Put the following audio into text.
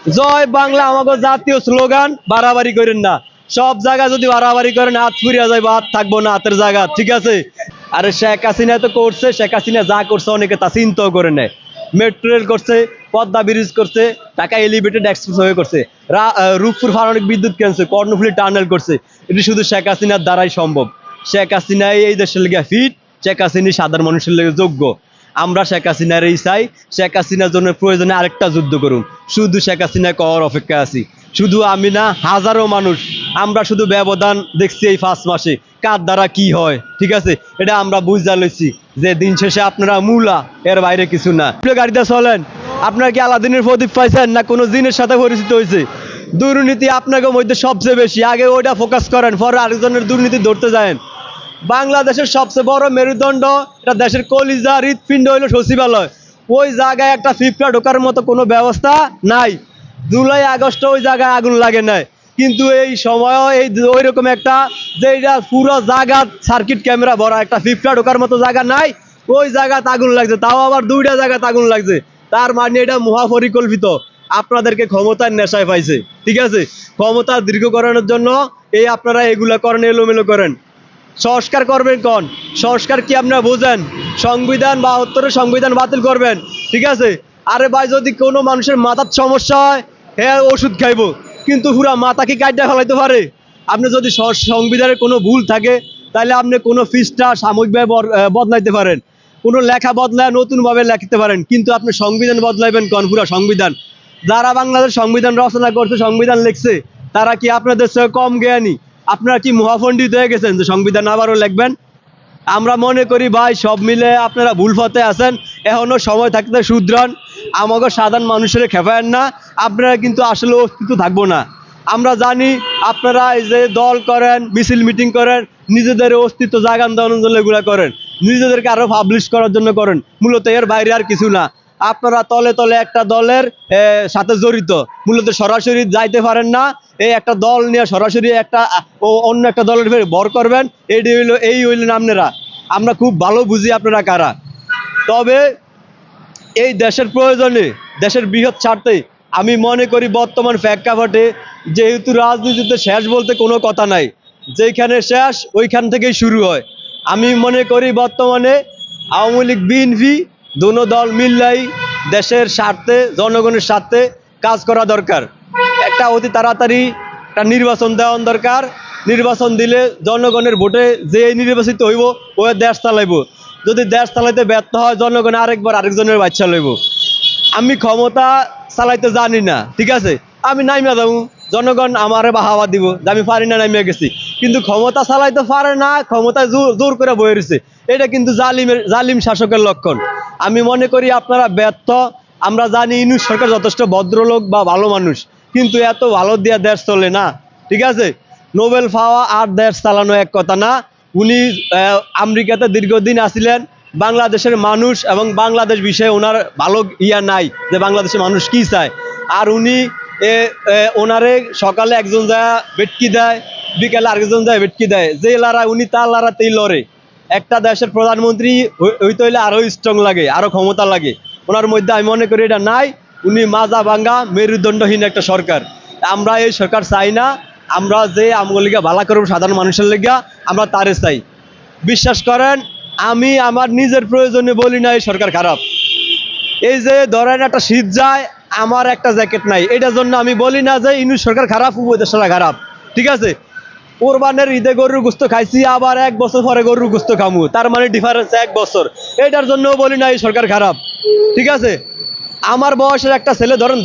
জয় বাংলা আমাদের জাতীয় স্লোগান, বাড়াবাড়ি করেন না। সব জায়গা যদি বাড়াবাড়ি করেন হাত ফুরিয়া যাইব, হাত থাকবো না হাতের জায়গা, ঠিক আছে? আরে শেখ হাসিনা তো করছে, শেখ হাসিনা যা করছে অনেকে তা চিন্তাও করে নেয়। মেট্রো রেল করছে, পদ্মা ব্রিজ করছে, ঢাকা এলিভেটেড এক্সপ্রেসওয়ে করছে, রূপপুর ফারানিক বিদ্যুৎ কেন্দ্র, কর্ণফুলী টানেল করছে। এটি শুধু শেখ হাসিনার দ্বারাই সম্ভব। শেখ হাসিনাই এই দেশের লেগে ফিট, শেখ হাসিনা সাধারণ মানুষের লেগে যোগ্য। আমরা শেখ হাসিনারই চাই। শেখ হাসিনার জন্য প্রয়োজনে আরেকটা যুদ্ধ করুন। শুধু শেখ হাসিনা কওয়ার অপেক্ষা আছি। শুধু আমি না, হাজারো মানুষ। আমরা শুধু ব্যবধান দেখছি এই 5 মাসে কার দ্বারা কি হয়, ঠিক আছে? এটা আমরা বুঝা লইছি যে দিন শেষে আপনারা মূলা, এর বাইরে কিছু না। গাড়িতে চলেন, আপনারা কি আলাদিনের প্রদীপ পাইছেন না কোনো জিনের সাথে পরিচিত হয়েছে? দুর্নীতি আপনাকে মধ্যে সবচেয়ে বেশি, আগে ওইটা ফোকাস করেন, পরে আরেকজনের দুর্নীতি ধরতে যায়। বাংলাদেশের সবচেয়ে বড় মেরুদণ্ড, এটা দেশের কলিজা হৃৎপিণ্ড হইল সচিবালয়। ওই জায়গায় একটা ফিফটা ঢোকার মতো কোনো ব্যবস্থা নাই। জুলাই আগস্টে ওই জায়গায় আগুন লাগে নাই, কিন্তু এই সময়ও এই ওই রকম একটা যে পুরো জায়গা সার্কিট ক্যামেরা ভরা একটা ফিফটা ঢোকার মতো জায়গা নাই, ওই জায়গাতে আগুন লাগছে। তাও আবার 2টা জায়গাতে আগুন লাগছে। তার মানে এটা মহাপরিকল্পিত। আপনাদেরকে ক্ষমতার নেশায় পাইছে, ঠিক আছে? ক্ষমতা দীর্ঘকরণের জন্য এই আপনারা এগুলা করেন, এলোমেলো করেন। সংস্কার করবেন কোন সংস্কার কি আপনারা বোঝেন? সংবিধান 72-এর সংবিধান বাতিল করবেন, ঠিক আছে? আরে ভাই, যদি কোনো মানুষের মাথার সমস্যা হয়, হ্যাঁ ওষুধ খাইবো, কিন্তু পুরা মাথা কি কাইটা ফেলাইতে পারে? আপনি যদি সংবিধানের কোনো ভুল থাকে, তাহলে আপনি কোনো ফিসটা সাময়িকভাবে বদলাইতে পারেন, কোনো লেখা বদলায় নতুনভাবে লিখতে পারেন, কিন্তু আপনি সংবিধান বদলাইবেন কোন? পুরা সংবিধান। যারা বাংলাদেশ সংবিধান রচনা করছে, সংবিধান লিখছে, তারা কি আপনাদের চেয়ে কম জ্ঞানী? আপনারা কি মহাপণ্ডিত হয়ে গেছেন যে সংবিধান আবারও লিখবেন? আমরা মনে করি ভাই, সব মিলে আপনারা ভুল পথে আছেন। এখনো সময় থাকতে শুধরান, আমাকে সাধারণ মানুষের খেপায়েন না। আপনারা কিন্তু আসলে অস্তিত্ব থাকবো না। আমরা জানি আপনারা এই যে দল করেন, মিছিল মিটিং করেন, নিজেদের অস্তিত্ব জাগান দেওয়ানোর জন্য এগুলো করেন, নিজেদেরকে আরো পাবলিশ করার জন্য করেন। মূলত এর বাইরে আর কিছু না। আপনারা তলে তলে একটা দলের সাথে জড়িত, মূলত সরাসরি যাইতে পারেন না। এই একটা দল নিয়ে সরাসরি একটা অন্য একটা দলের ফের ভর করবেন, এই হইলেন আপনারা। আমরা খুব ভালো বুঝি আপনারা কারা। তবে এই দেশের প্রয়োজনে, দেশের বৃহৎ স্বার্থে আমি মনে করি বর্তমান প্রেক্ষাপটে, যেহেতু রাজনীতিতে শেষ বলতে কোনো কথা নাই, যেখানে শেষ ওইখান থেকেই শুরু হয়। আমি মনে করি বর্তমানে আওয়ামী লীগ, বিএনপি দোনো দল মিললাই দেশের স্বার্থে, জনগণের স্বার্থে কাজ করা দরকার। একটা অতি তাড়াতাড়ি একটা নির্বাচন দেওয়া দরকার। নির্বাচন দিলে জনগণের ভোটে যে নির্বাচিত হইব ও দেশ চালাইব। যদি দেশ চালাইতে ব্যর্থ হয়, জনগণ আরেকবার আরেকজনের বাচ্চা লইব। আমি ক্ষমতা চালাইতে জানি না, ঠিক আছে? আমি নাইমা যাবো, জনগণ আমারে বাহাবা দিব যে আমি পারি না, নামিয়া গেছি। কিন্তু ক্ষমতা চালাইতে পারে না, ক্ষমতায় জোর করে বয়ে রয়েছে, এটা কিন্তু জালিম শাসকের লক্ষণ। আমি মনে করি আপনারা ব্যর্থ। আমরা জানি ইউনূস সরকার যথেষ্ট ভদ্রলোক বা ভালো মানুষ, কিন্তু এত ভালো দিয়া দেশ চলে না, ঠিক আছে? নোবেল পাওয়া আর দেশ চালানো এক কথা না। উনি আমেরিকাতে দীর্ঘদিন আছিলেন। বাংলাদেশের মানুষ এবং বাংলাদেশ বিষয়ে ওনার ভালো ইয়া নাই যে বাংলাদেশের মানুষ কি চায়। আর উনি ওনারে সকালে একজন যায় ভেটকি দেয়, বিকালে আরেকজন যায় ভেটকি দেয়, যে লড়াই উনি তার লড়াতেই লড়ে। একটা দেশের প্রধানমন্ত্রী হইতে হইলে আরো স্ট্রং লাগে, আরো ক্ষমতা লাগে। ওনার মধ্যে আমি মনে করি এটা নাই। উনি মাজা ভাঙ্গা মেরুদণ্ডহীন একটা সরকার। আমরা এই সরকার চাই না। আমরা যে আমগুলো লিগা ভালো করবো সাধারণ মানুষের লিগা, আমরা তারে চাই। বিশ্বাস করেন, আমি আমার নিজের প্রয়োজনে বলি না এই সরকার খারাপ। এই যে ধরেন একটা শীত যায়, আমার একটা জ্যাকেট নাই, এটার জন্য আমি বলি না যে ইউনূস সরকার খারাপ, উপদেষ্টারা খারাপ, ঠিক আছে? কোরবানের ঈদে গরুর গোস্ত খাইছি, আবার 1 বছর পরে গরুর গোস্ত খামু, তার মানে ডিফারেন্স 1 বছর। এটার জন্য বলি না এই সরকার খারাপ, ঠিক আছে? আমার বয়সের একটা ছেলে ধরেন